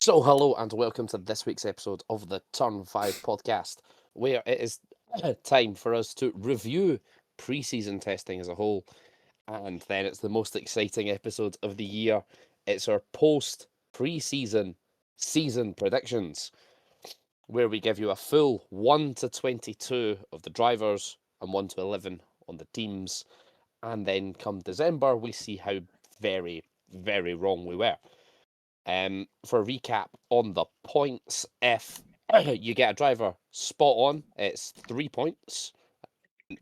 So, hello and welcome to this week's episode of the Turn 5 podcast, where it is time for us to review pre-season testing as a whole, and then it's the most exciting episode of the year. It's our post-pre-season season predictions, where we give you a full 1 to 22 of the drivers and 1 to 11 on the teams, and then come December, we see how very, very wrong we were. For a recap on the points, if you get a driver spot on, it's 3 points.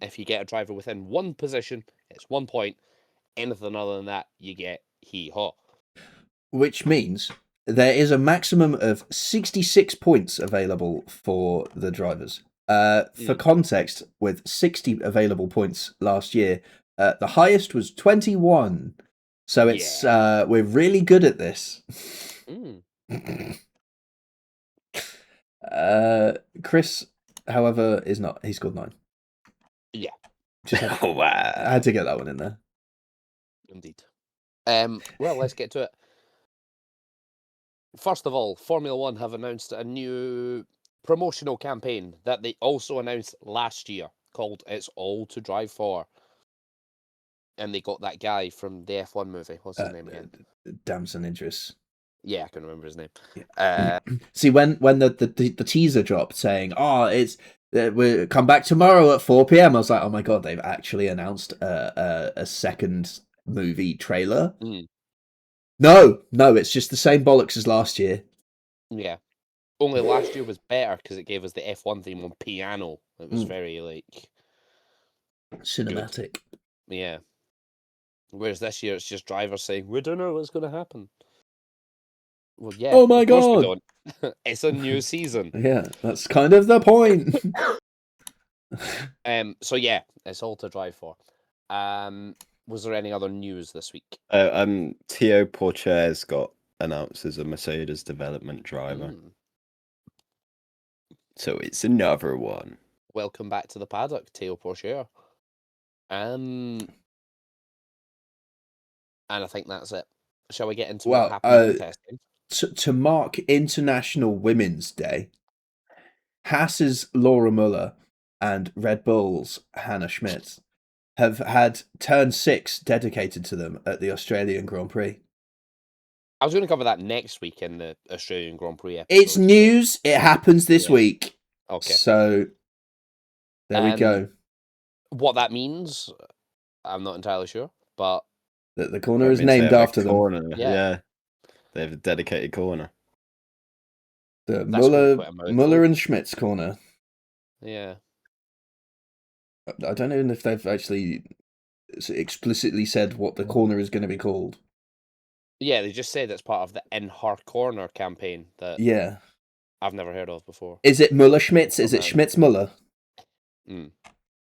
If you get a driver within one position, it's 1 point. Anything other than that, you get hee-haw. Which means there is a maximum of 66 points available for the drivers. For context, with 60 available points last year, the highest was 21. So it's we're really good at this. Chris, however, is not. He scored 9. Yeah. Wow. I had to get that one in there. Indeed. Well, let's get to it. First of all, Formula One have announced a new promotional campaign that they also announced last year called It's All to Drive For. And they got that guy from the F1 movie. What's his name again? Damson Idris. Yeah, I can remember his name. Yeah. See, when the teaser dropped saying, it's we come back tomorrow at 4 p.m, I was like, oh my god, they've actually announced a second movie trailer. No, it's just the same bollocks as last year. Yeah. Only last year was better because it gave us the F1 theme on piano. It was very, cinematic. Good. Yeah. Whereas this year, it's just drivers saying, we don't know what's going to happen. Well, yeah. Oh my of course god! We don't. It's a new season. Yeah, that's kind of the point. So yeah, it's all to drive for. Was there any other news this week? Theo Porcher's got announced as a Mercedes development driver. So it's another one. Welcome back to the paddock, Theo Porcher. And I think that's it. Shall we get into what happened in testing? To mark International Women's Day, Haas's Laura Muller and Red Bull's Hannah Schmidt have had turn 6 dedicated to them at the Australian Grand Prix. I was going to cover that next week in the Australian Grand Prix episode. It's news. It happens this week. Okay. So there we go. What that means, I'm not entirely sure, but the corner is named after them. Yeah. They have a dedicated corner. The Muller and Schmidt's corner. Yeah. I don't know if they've actually explicitly said what the corner is going to be called. Yeah, they just said it's part of the In Her Corner campaign that I've never heard of before. Is it Muller-Schmitz? Is it Schmitz-Muller?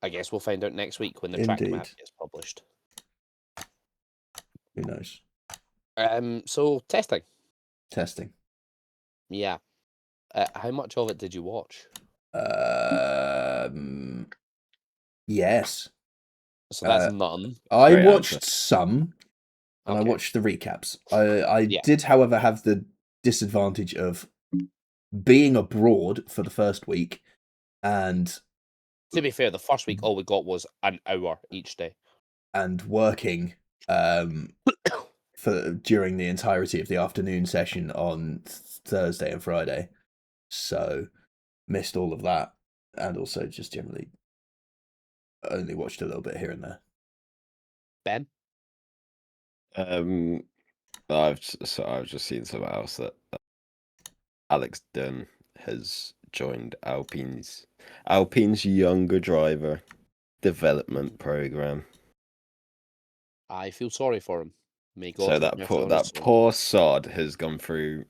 I guess we'll find out next week when the track map gets published. Who knows? So, testing. Yeah. How much of it did you watch? Yes. So that's none. I watched some, and I watched the recaps. I did, however, have the disadvantage of being abroad for the first week, and to be fair, the first week all we got was an hour each day, and working during the entirety of the afternoon session on Thursday and Friday, so missed all of that, and also just generally only watched a little bit here and there. Ben? I've just seen something else that Alex Dunn has joined Alpine's younger driver development program. I feel sorry for him. So that poor sod has gone through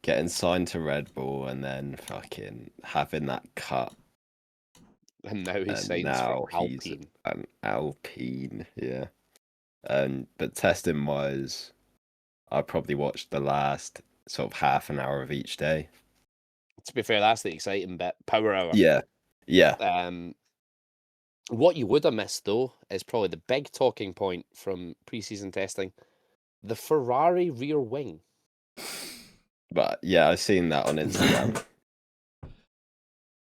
getting signed to Red Bull and then fucking having that cut. And now he's signed for Alpine. An Alpine, yeah. But testing wise, I probably watched the last sort of half an hour of each day. To be fair, that's the exciting bit. Power hour. Yeah. What you would have missed, though, is probably the big talking point from pre-season testing. The Ferrari rear wing. But yeah, I've seen that on Instagram.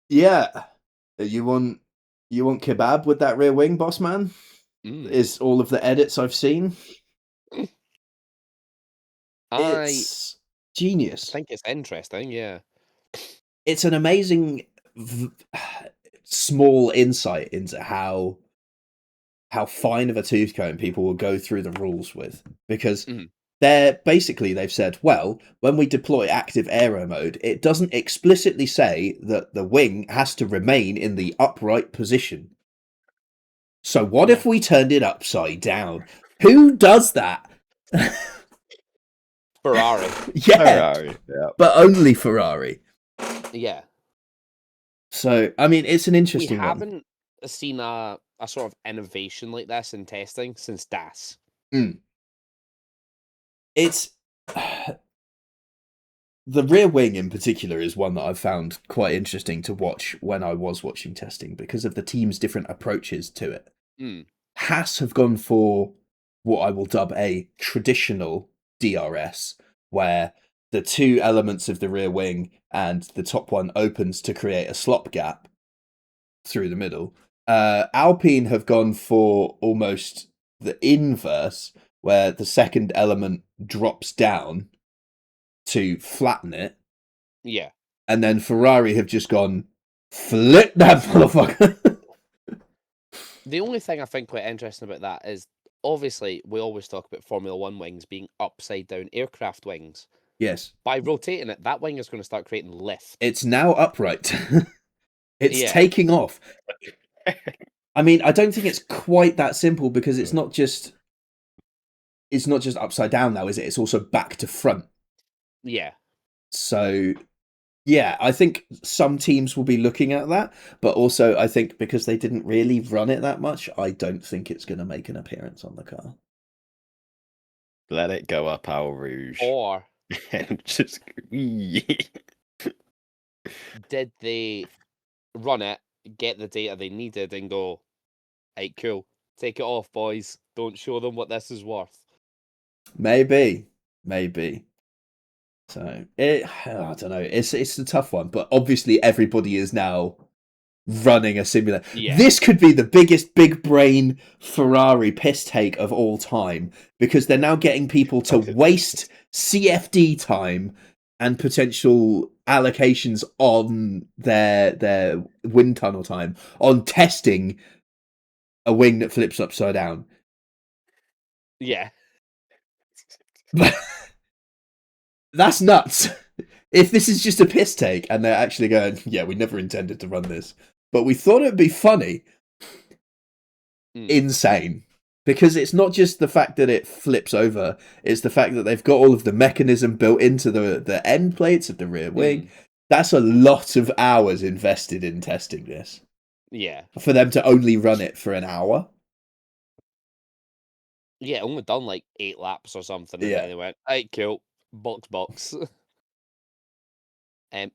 Yeah, you want kebab with that rear wing, boss man? Is all of the edits I've seen. It's genius. I think it's interesting, yeah. It's an amazing small insight into how fine of a tooth comb people will go through the rules with, because they've said, well, when we deploy active aero mode, it doesn't explicitly say that the wing has to remain in the upright position. So what if we turned it upside down? Who does that? Ferrari. Ferrari, yeah. But only Ferrari. Yeah. So, I mean, it's an interesting one. We haven't seen a sort of innovation like this in testing since DAS. It's... The rear wing in particular is one that I've found quite interesting to watch when I was watching testing because of the team's different approaches to it. Haas have gone for what I will dub a traditional DRS, where the two elements of the rear wing and the top one opens to create a slop gap through the middle. Alpine have gone for almost the inverse, where the second element drops down to flatten it. Yeah. And then Ferrari have just gone, flip that motherfucker. The only thing I find quite interesting about that is, obviously, we always talk about Formula One wings being upside down aircraft wings. Yes. By rotating it, that wing is going to start creating lift. It's now upright. It's taking off. I mean, I don't think it's quite that simple because it's not just upside down now, is it? It's also back to front. Yeah. So, yeah, I think some teams will be looking at that, but also I think because they didn't really run it that much, I don't think it's going to make an appearance on the car. Let it go up Al Rouge. Or and just did they run it, get the data they needed, and go, hey, cool, take it off, boys. Don't show them what this is worth. Maybe. So I don't know. It's a tough one, but obviously everybody is now running a simulator. Yeah. This could be the biggest big brain Ferrari piss take of all time because they're now getting people to waste CFD time and potential allocations on their wind tunnel time on testing a wing that flips upside down. Yeah. That's nuts. If this is just a piss take and they're actually going, yeah, we never intended to run this, but we thought it'd be funny. Insane. Because it's not just the fact that it flips over, it's the fact that they've got all of the mechanism built into the end plates of the rear wing. That's a lot of hours invested in testing this. Yeah. For them to only run it for an hour. Yeah, only done like 8 laps or something, and then they went, right, cool, box.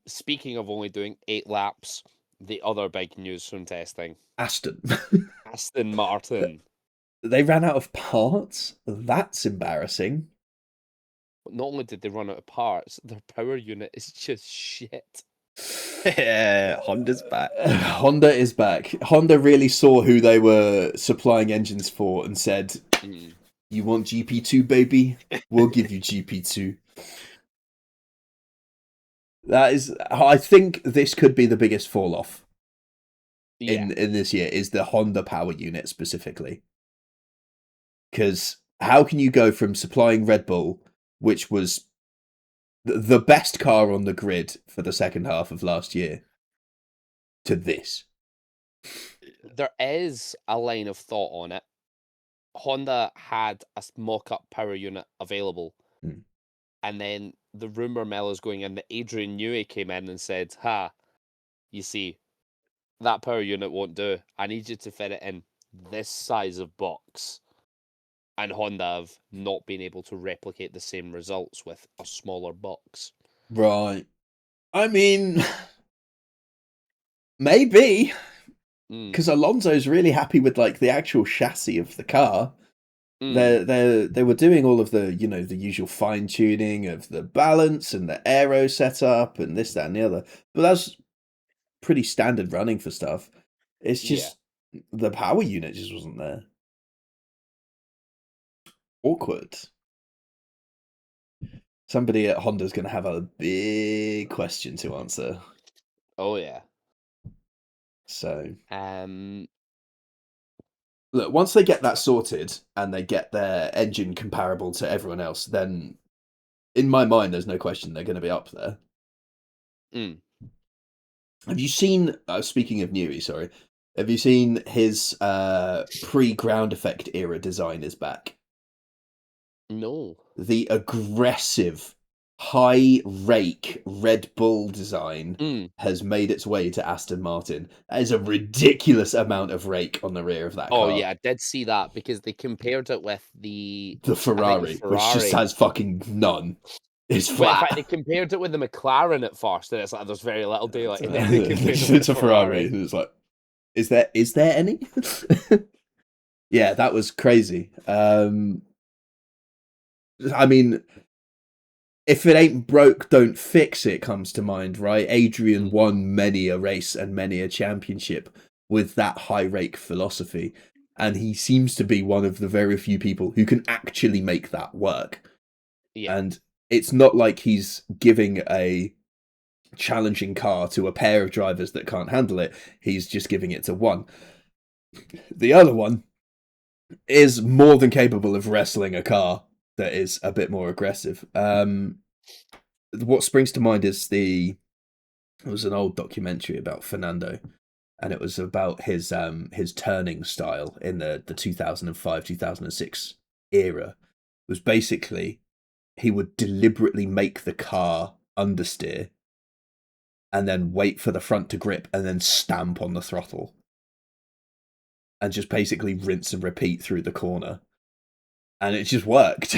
Speaking of only doing 8 laps, the other big news from testing. Aston Martin. They ran out of parts? That's embarrassing. But not only did they run out of parts, their power unit is just shit. Yeah, Honda's back. Honda is back. Honda really saw who they were supplying engines for and said, you want GP2, baby? We'll give you GP2. That is, I think this could be the biggest fall off in this year, is the Honda power unit specifically. Because how can you go from supplying Red Bull, which was the best car on the grid for the second half of last year, to this? There is a line of thought on it. Honda had a mock-up power unit available. And then the rumour mill is going in that Adrian Newey came in and said, you see, that power unit won't do. I need you to fit it in this size of box. And Honda have not been able to replicate the same results with a smaller box. Right. I mean, maybe. Because Alonso's really happy with like the actual chassis of the car. They were doing all of the the usual fine tuning of the balance and the aero setup and this, that, and the other. But that's pretty standard running for stuff. It's just the power unit just wasn't there. Awkward. Somebody at Honda's going to have a big question to answer. Oh yeah. So Um. look, once they get that sorted and they get their engine comparable to everyone else, then in my mind, there's no question they're going to be up there. Have you seen? Speaking of Newey, sorry, have you seen his pre-ground effect era design is back? No. The aggressive, high rake Red Bull design has made its way to Aston Martin. That is a ridiculous amount of rake on the rear of that car. Oh yeah, I did see that because they compared it with the Ferrari, which just has fucking none. It's flat. Well, in fact, they compared it with the McLaren at first, and it's like there's very little daylight. And then they compared it with a Ferrari. And it's like, is there any? Yeah, that was crazy. I mean, if it ain't broke, don't fix it comes to mind, right? Adrian won many a race and many a championship with that high rake philosophy. And he seems to be one of the very few people who can actually make that work. Yeah. And it's not like he's giving a challenging car to a pair of drivers that can't handle it. He's just giving it to one. The other one is more than capable of wrestling a car that is a bit more aggressive. What springs to mind is it was an old documentary about Fernando, and it was about his turning style in the 2005-2006 era. It was basically he would deliberately make the car understeer and then wait for the front to grip and then stamp on the throttle and just basically rinse and repeat through the corner. And it just worked.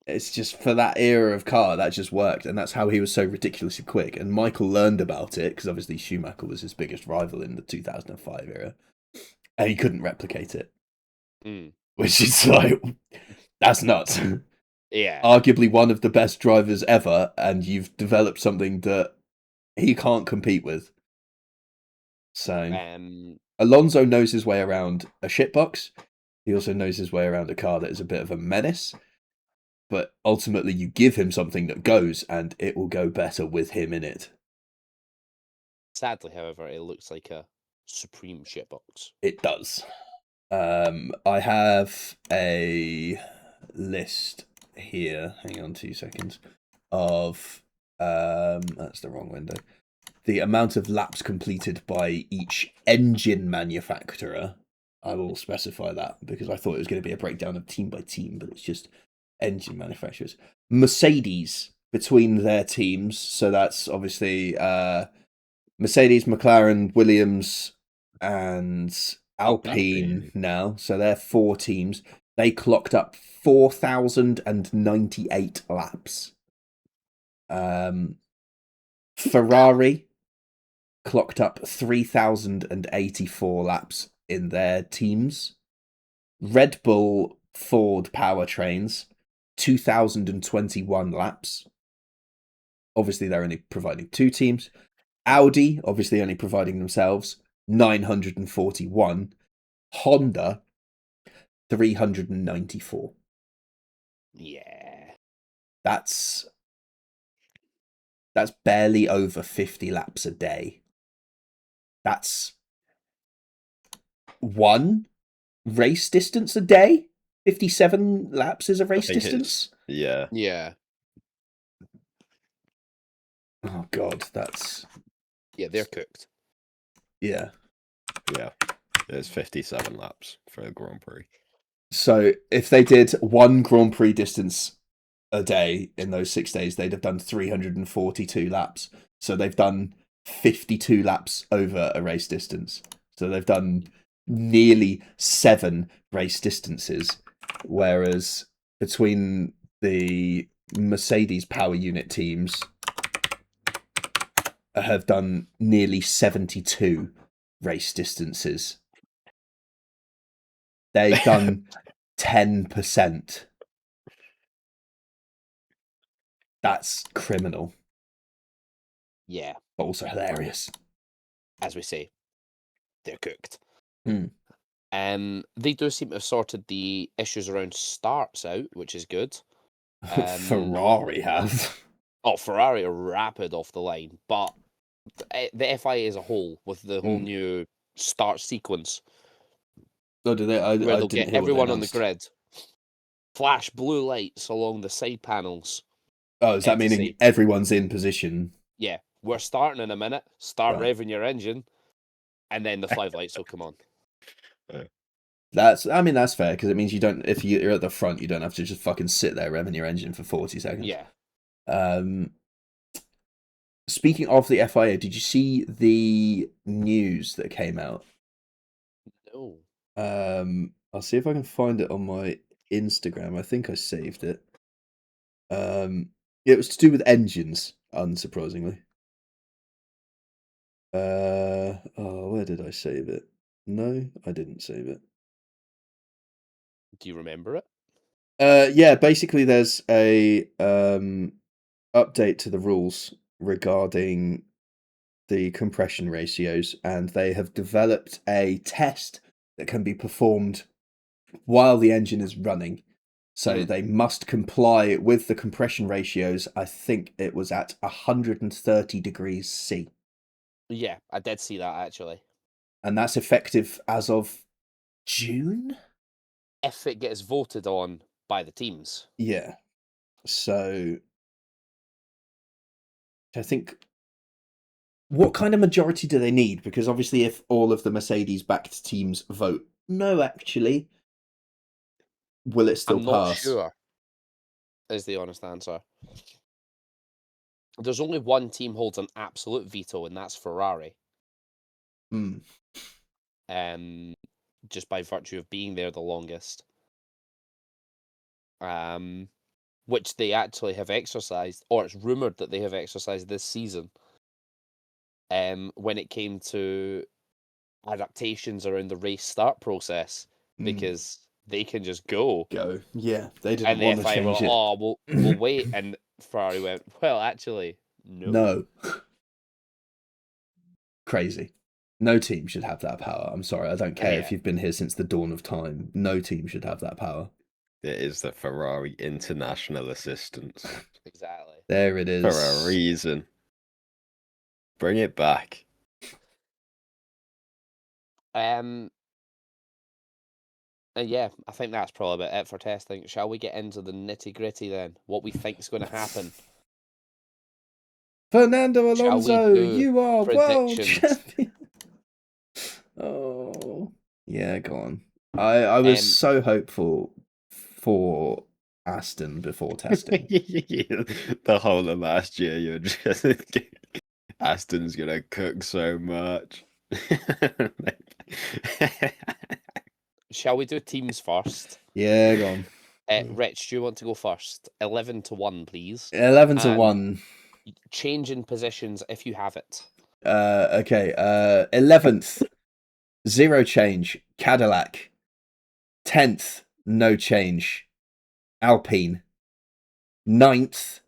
It's just for that era of car, that just worked. And that's how he was so ridiculously quick. And Michael learned about it because obviously Schumacher was his biggest rival in the 2005 era. And he couldn't replicate it. Which is like, that's nuts. Yeah. Arguably one of the best drivers ever, and you've developed something that he can't compete with. So, Alonso knows his way around a shitbox. He also knows his way around a car that is a bit of a menace. But ultimately, you give him something that goes, and it will go better with him in it. Sadly, however, it looks like a supreme shitbox. It does. I have a list here. Hang on 2 seconds. Of that's the wrong window. The amount of laps completed by each engine manufacturer. I will specify that because I thought it was going to be a breakdown of team by team, but it's just engine manufacturers. Mercedes between their teams, so that's obviously Mercedes, McLaren, Williams, and Alpine now. So they're 4 teams. They clocked up 4,098 laps. Ferrari clocked up 3,084 laps in their teams. Red Bull Ford powertrains, 2,021 laps. Obviously, they're only providing 2 teams. Audi, obviously only providing themselves, 941. Honda, 394. Yeah. That's barely over 50 laps a day. That's 1 race distance a day. 57 laps is a race distance. Yeah. Oh god, that's they're cooked. Yeah. It's 57 laps for a Grand Prix. So if they did 1 Grand Prix distance a day in those 6 days, they'd have done 342 laps. So they've done 52 laps over a race distance. So they've done nearly 7 race distances. Whereas between the Mercedes power unit teams have done nearly 72 race distances. They've done 10%. That's criminal. Yeah. But also hilarious. As we say, they're cooked. Mm. They do seem to have sorted the issues around starts out, which is good. Ferrari have. Oh, Ferrari are rapid off the line, but the FIA as a whole, with the whole new start sequence, Oh, did they? where I they'll didn't get hear what they everyone on the announced. grid, flash blue lights along the side panels. Oh, is that to meaning say, everyone's in position? yeah, we're starting in a minute. Start Right. revving your engine, and then the 5 lights will come on. That's fair, because it means you don't. If you're at the front, you don't have to just fucking sit there revving your engine for 40 seconds. Yeah. Speaking of the FIA, did you see the news that came out? No. I'll see if I can find it on my Instagram. I think I saved it. It was to do with engines, unsurprisingly. Where did I save it? No, I didn't save it. Do you remember it? Yeah, basically there's a update to the rules regarding the compression ratios, and they have developed a test that can be performed while the engine is running. So they must comply with the compression ratios. I think it was at 130 degrees C. Yeah, I did see that actually. And that's effective as of June? If it gets voted on by the teams. Yeah. So I think, what kind of majority do they need? Because obviously if all of the Mercedes-backed teams vote no, actually, will it still I'm not pass? sure, is the honest answer. There's only one team holds an absolute veto, and that's Ferrari. Just by virtue of being there the longest. Which they actually have exercised, or it's rumoured that they have exercised this season. When it came to adaptations around the race start process, because they can just go. Yeah, they didn't And the want to FIA were change like, it. oh, we'll wait. And Ferrari went, well, actually, no. Crazy. No team should have that power. I'm sorry, I don't care if you've been here since the dawn of time. No team should have that power. It is the Ferrari International Assistance. Exactly. There it is. For a reason. Bring it back. And yeah, I think that's probably about it for testing. Shall we get into the nitty gritty then? What we think is going to happen? Fernando Shall we Alonso, do you are world predictions? champion. Oh, yeah, go on. I was so hopeful for Aston before testing. The whole of last year, you're just Aston's gonna cook so much. Shall we do teams first? Yeah, go on. Rich, do you want to go first? 11-1, please. 11-1. Change in positions if you have it. Okay. 11th, 0 change, Cadillac. 10th, no change, Alpine. 9th,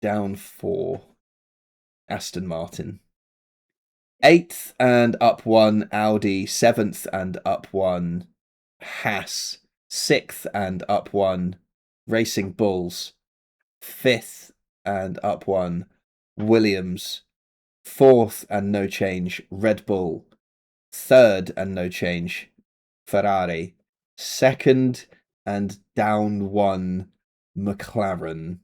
down 4, Aston Martin. 8th and up 1, Audi. 7th and up 1, Haas. 6th and up 1, Racing Bulls. 5th and up 1, Williams. 4th and no change, Red Bull. 3rd and no change, Ferrari. 2nd and down 1, McLaren.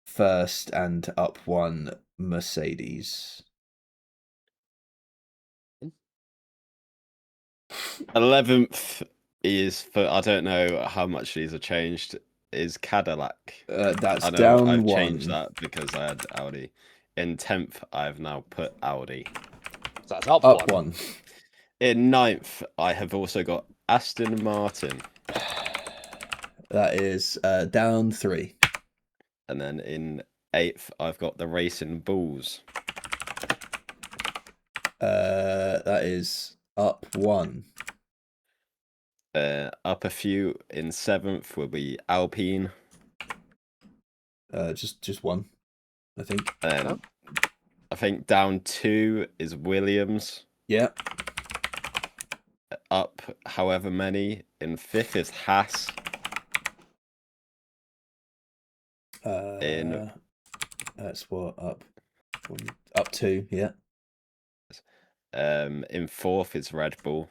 1st and up 1, Mercedes. 11th is for, I don't know how much these are changed, is Cadillac. That's I know down I've 1. changed that because I had Audi. In 10th, I've now put Audi. So that's up 1. In 9th, I have also got Aston Martin. That is down 3. And then in 8th, I've got the Racing Bulls. That is up 1. Up a few in 7th will be Alpine. Just one, I think. And I think down 2 is Williams. Yeah. Up however many. In 5th is Haas. That's what up 2, yeah. In 4th is Red Bull.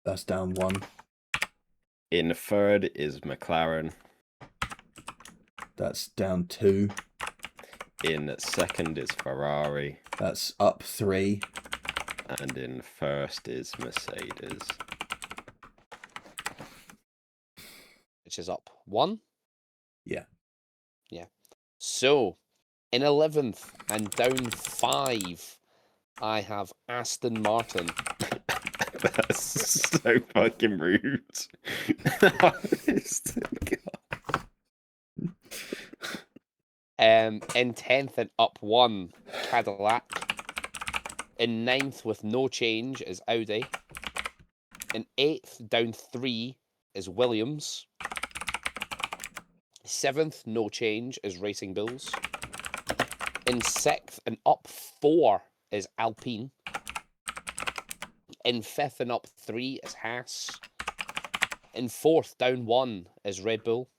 That's down 1. In 3rd is McLaren. That's down 2. In 2nd is Ferrari. That's up 3. And in 1st is Mercedes. Which is up 1. Yeah. Yeah. So, in 11th and down 5, I have Aston Martin. That's so fucking rude. In 10th and up 1, Cadillac. In 9th with no change is Audi. In 8th, down 3, is Williams. 7th, no change, is Racing Bulls. In 6th and up 4 is Alpine. In 5th and up 3 is Haas. In 4th, down 1 is Red Bull.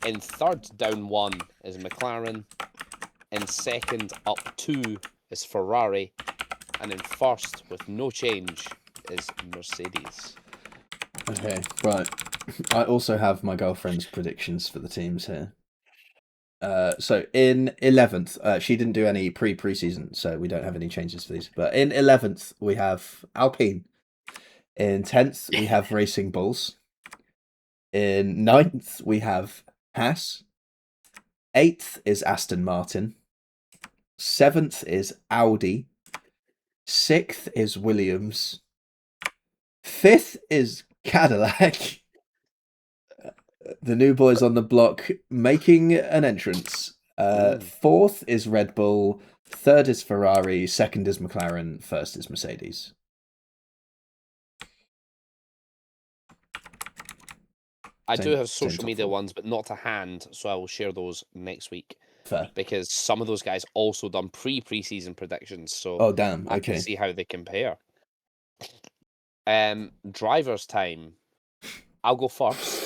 In 3rd, down 1 is McLaren. In 2nd, up 2 is Ferrari. And in 1st, with no change, is Mercedes. Okay, right. I also have my girlfriend's predictions for the teams here. So in 11th, she didn't do any preseason, so we don't have any changes for these. But in 11th, we have Alpine. In 10th, we have Racing Bulls. In 9th, we have Haas. 8th is Aston Martin. 7th is Audi. 6th is Williams. 5th is Cadillac. The new boys on the block making an entrance. 4th is Red Bull. 3rd is Ferrari. 2nd is McLaren. 1st is Mercedes. I do have social media ones, but not to hand, so I will share those next week. Fair. Because some of those guys also done preseason predictions, so oh damn, I okay. can see how they compare. Driver's time. I'll go first.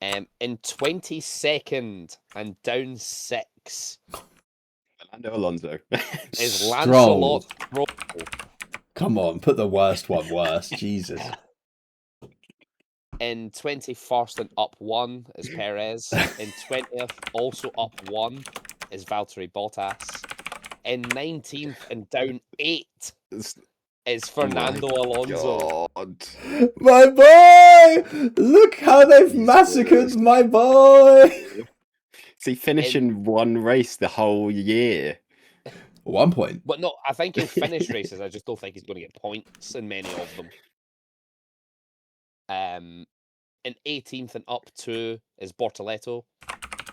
In 22nd and down 6 Fernando Alonso is Stroll. Lancelot Stroll. Come on, put the worst one worst. Jesus. In 21st and up 1 is Perez. In 20th, also up 1 is Valtteri Bottas. In 19th and down 8 is Fernando Alonso. God. My boy! Look how they've massacred my boy! See, finishing one race the whole year. 1 point. But no, I think he'll finish races. I just don't think he's going to get points in many of them. In 18th and up 2 is Bortoleto.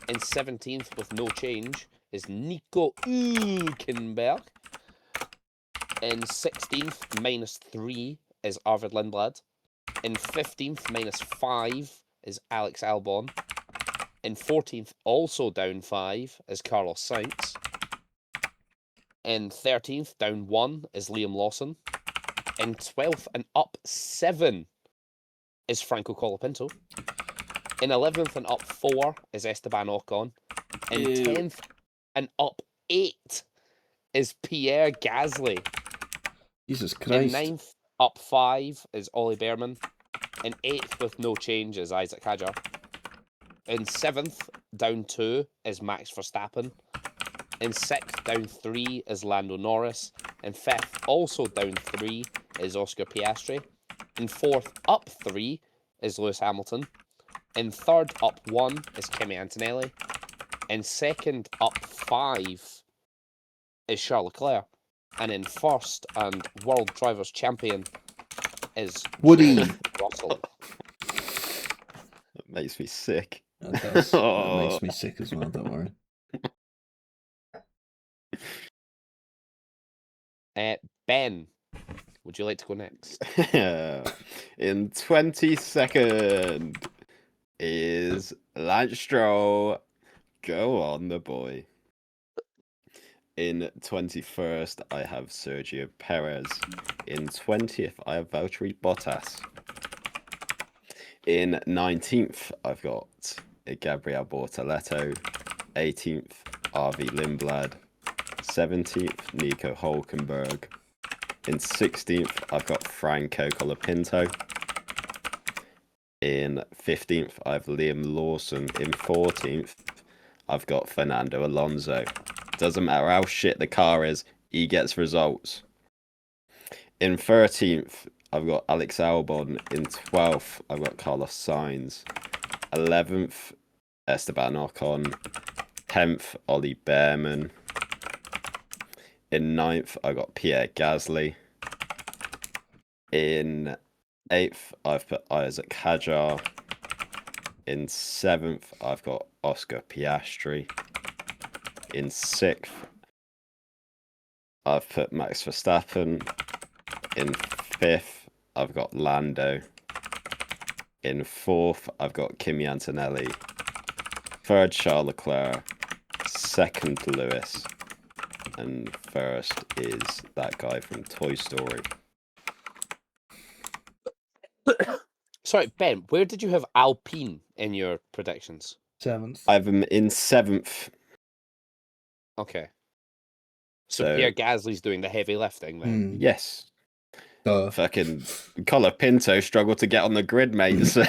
In 17th with no change is Nico Hülkenberg. In 16th, -3 is Arvid Lindblad. In 15th, -5 is Alex Albon. In 14th, also down 5 is Carlos Sainz. In 13th, down 1 is Liam Lawson. In 12th and up 7 is Franco Colapinto. In 11th and up 4 is Esteban Ocon. In 10th and up 8 is Pierre Gasly. Jesus Christ. In 9th, up 5 is Ollie Behrman. In 8th, with no change, is Isaac Hadjar. In 7th, down 2 is Max Verstappen. In 6th, down 3 is Lando Norris. In 5th, also down 3 is Oscar Piastri. In 4th, up 3 is Lewis Hamilton. In 3rd, up 1 is Kimi Antonelli. In 2nd, up 5 is Charles Leclerc. And in 1st and World Drivers' Champion is Woody Russell. That makes me sick. That does. That makes me sick as well, don't worry. Ben, would you like to go next? In 22nd is Lance Stroll. Go on, the boy. In 21st, I have Sergio Perez. In 20th, I have Valtteri Bottas. In 19th, I've got Gabriel Bortoleto. 18th, RV Lindblad. 17th, Nico Hulkenberg. In 16th, I've got Franco Colapinto. In 15th, I have Liam Lawson. In 14th, I've got Fernando Alonso. Doesn't matter how shit the car is, he gets results. In 13th, I've got Alex Albon. In 12th, I've got Carlos Sainz. 11th, Esteban Ocon. 10th, Ollie Behrman. In 9th, I got Pierre Gasly. In 8th, I've put Isaac Hadjar. In 7th, I've got Oscar Piastri. In 6th, I've put Max Verstappen. In 5th, I've got Lando. In 4th, I've got Kimi Antonelli. 3rd, Charles Leclerc. 2nd, Lewis. And 1st is that guy from Toy Story. Sorry, Ben, where did you have Alpine in your predictions? 7th. I have him in 7th. Okay. So Pierre Gasly's doing the heavy lifting then. Yes. Fucking Colapinto struggled to get on the grid, mate. So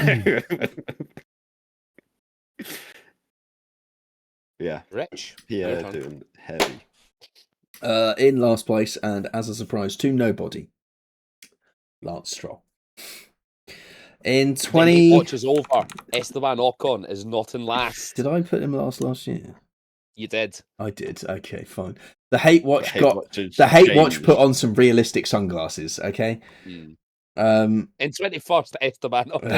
yeah. Rich. Pierre doing heavy. In last place, and as a surprise to nobody, Lance Stroll. In 20... Watch is over. Esteban Ocon is not in last. Did I put him last year? You did. I did. Okay, fine. The Hate Watch changed. put on some realistic sunglasses. Okay. In 21st, Esteban Ocon.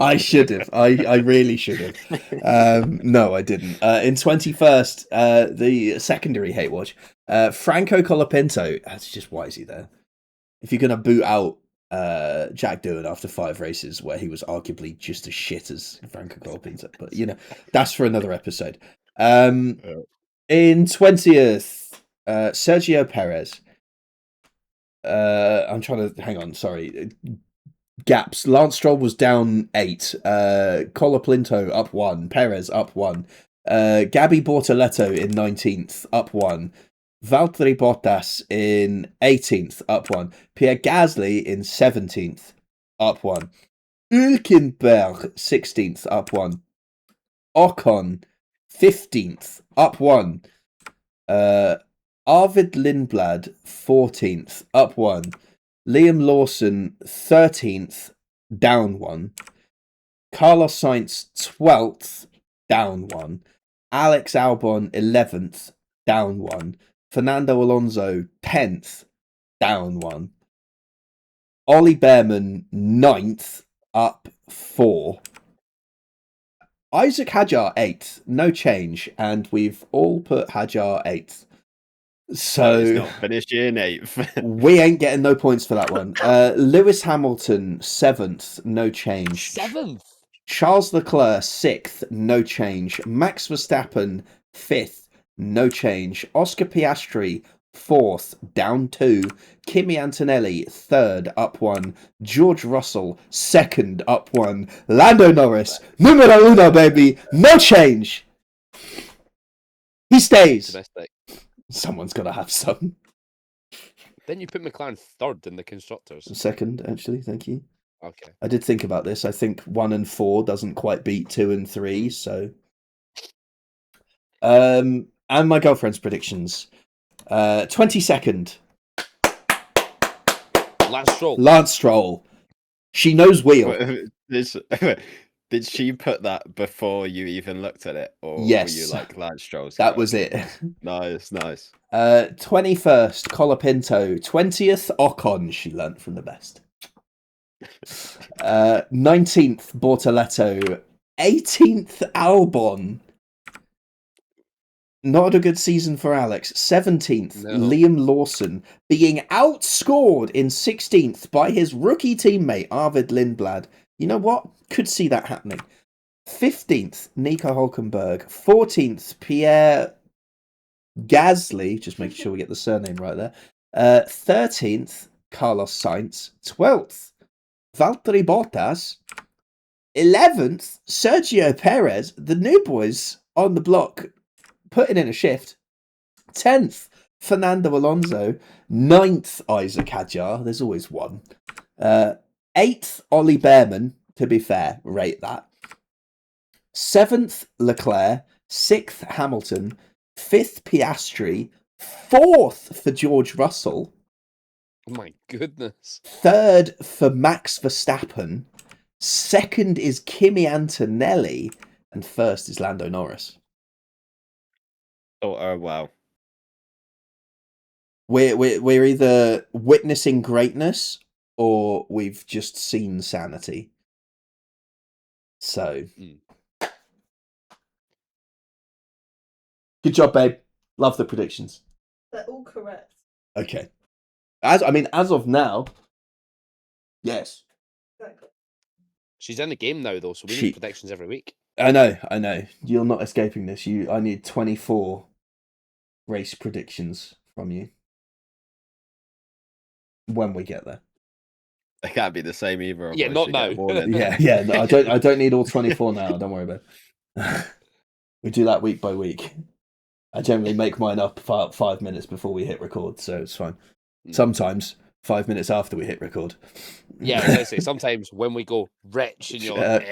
I should have. I really should have. No, I didn't. In 21st, the secondary Hate Watch, Franco Colapinto. That's just why is he there? If you're gonna boot out Jack Doohan after 5 races where he was arguably just as shit as Franco Colapinto, but that's for another episode. In 20th, Sergio Perez. I'm trying to hang on. Sorry, gaps. Lance Stroll was down 8. Colapinto up 1. Perez up 1. Gabby Bortoleto in 19th up 1. Valtteri Bottas in 18th, up 1. Pierre Gasly in 17th, up 1. Hülkenberg, 16th, up 1. Ocon, 15th, up 1. Arvid Lindblad, 14th, up 1. Liam Lawson, 13th, down 1. Carlos Sainz, 12th, down 1. Alex Albon, 11th, down 1. Fernando Alonso, 10th, down 1. Ollie Behrman, 9th, up 4. Isaac Hadjar, 8th, no change, and we've all put Hadjar 8th. So he's not finished in 8th. We ain't getting no points for that one. Lewis Hamilton, 7th, no change. 7th? Charles Leclerc, 6th, no change. Max Verstappen, 5th. No change. Oscar Piastri, 4th, down 2. Kimi Antonelli, 3rd, up 1. George Russell, 2nd, up 1. Lando Norris, numero uno, baby. No change. He stays. Domestic. Someone's got to have some. Then you put McLaren 3rd in the constructors. 2nd, actually. Thank you. Okay. I did think about this. I think 1 and 4 doesn't quite beat 2 and 3, so... And my girlfriend's predictions. 22nd. Lance Stroll. She knows wheel. Did she put that before you even looked at it? Or yes. Were you like Lance Stroll's? That was it. Nice. 21st, Colapinto. 20th, Ocon. She learnt from the best. 19th, Bortoleto. 18th, Albon. Not a good season for Alex. 17th, No. Liam Lawson being outscored in 16th by his rookie teammate, Arvid Lindblad. You know what? Could see that happening. 15th, Nico Hulkenberg. 14th, Pierre Gasly. Just making sure we get the surname right there. 13th, Carlos Sainz. 12th, Valtteri Bottas. 11th, Sergio Perez. The new boys on the block putting in a shift. 10th, Fernando Alonso. 9th, Isaac Hadjar. There's always one. 8th, Ollie Behrman. To be fair, rate that. 7th, Leclerc. 6th, Hamilton. 5th, Piastri. 4th for George Russell. Oh my goodness. 3rd for Max Verstappen. 2nd is Kimi Antonelli. And 1st is Lando Norris. Oh wow. We're either witnessing greatness or we've just seen sanity. So, good job, babe. Love the predictions. They're all correct. Okay. As of now, yes. Exactly. She's in the game now, though, so we need predictions every week. I know. You're not escaping this. I need 24 race predictions from you when we get there. They can't be the same either. Yeah, not now. Yeah. No, I don't need all 24 now. Don't worry about it. We do that week by week. I generally make mine up 5 minutes before we hit record, so it's fine. Sometimes 5 minutes after we hit record. Yeah, I was gonna say sometimes when we go rich and you're like,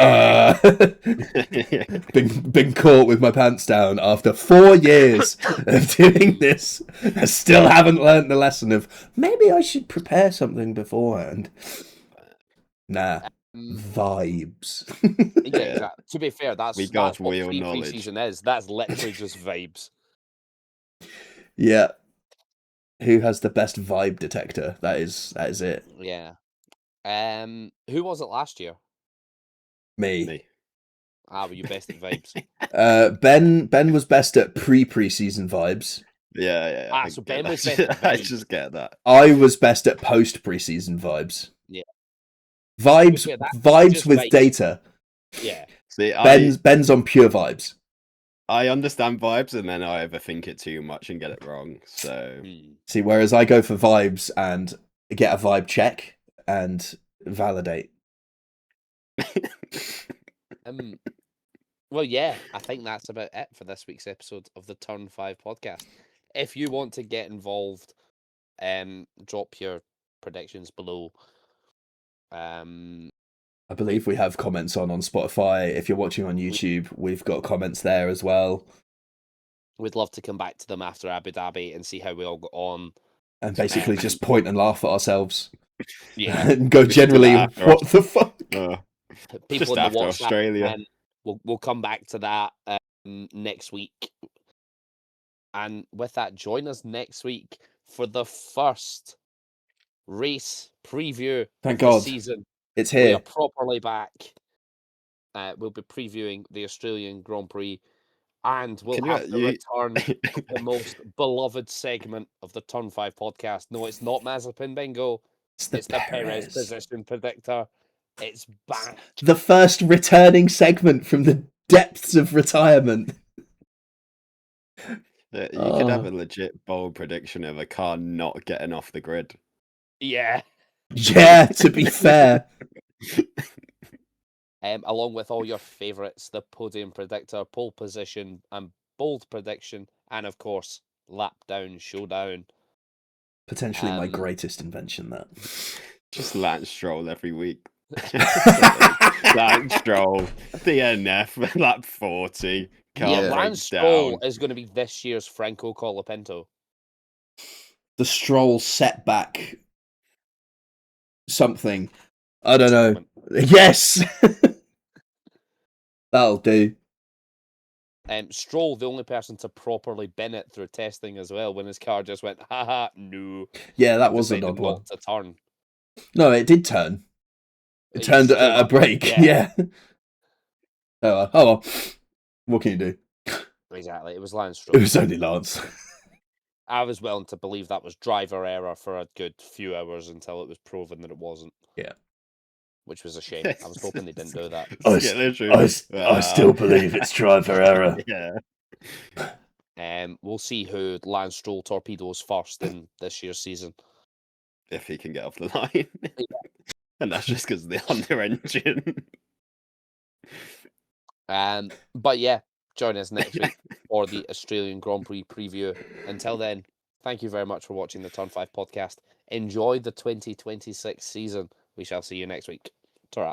been caught with my pants down after 4 years of doing this. I still haven't learned the lesson of maybe I should prepare something beforehand. Nah, vibes. Yeah, exactly. To be fair, that's what pre-season is. That's literally just vibes. Yeah. Who has the best vibe detector? That is it. Yeah. Who was it last year? Me. Were you best at vibes? Ben was best at pre-season vibes. Yeah. So Ben was best at vibes. I just get that. I was best at post-preseason vibes. Yeah. Vibes with vibes. Data. Yeah. See, Ben's on pure vibes. I understand vibes, and then I overthink it too much and get it wrong. So see, whereas I go for vibes and get a vibe check and validate. Well, yeah, I think that's about it for this week's episode of the Turn 5 podcast. If you want to get involved, drop your predictions below. I believe we have comments on Spotify. If you're watching on YouTube, we've got comments there as well. We'd love to come back to them after Abu Dhabi and see how we all got on. And basically just point and laugh at ourselves. Yeah. And go generally, what the fuck? People in the WhatsApp, Australia. We'll come back to that next week. And with that, join us next week for the first race preview Thank of God. the season. It's here. We are properly back. We'll be previewing the Australian Grand Prix, and we'll have the return of the most beloved segment of the Turn 5 podcast. No, it's not Mazepin Bingo. It's the Perez position predictor. It's back. The first returning segment from the depths of retirement. You could have a legit bold prediction of a car not getting off the grid. Yeah. Yeah, to be fair. Along with all your favourites, the podium predictor, pole position, and bold prediction, and of course, lap down showdown. Potentially my greatest invention, that. Just Lance Stroll every week. Lance Stroll, DNF, lap 40. Lance Stroll is going to be this year's Franco Colapinto. The Stroll setback. Something. I don't know. Yes! That'll do. Stroll, the only person to properly bin it through testing as well, when his car just went, haha, no. Yeah, that was an odd one. Not to turn. No, it did turn. It turned at a break. Yeah. Oh well. What can you do? Exactly. It was Lance It Stroll. was only Lance. I was willing to believe that was driver error for a good few hours until it was proven that it wasn't. Yeah. Which was a shame. I was hoping they didn't do that. I still believe it's driver error. Yeah. We'll see who Lance Stroll torpedoes first in this year's season. If he can get off the line. And that's just because of the under engine. But yeah, join us next week for the Australian Grand Prix preview. Until then, thank you very much for watching the Turn 5 podcast. Enjoy the 2026 season. We shall see you next week. Ta-ra.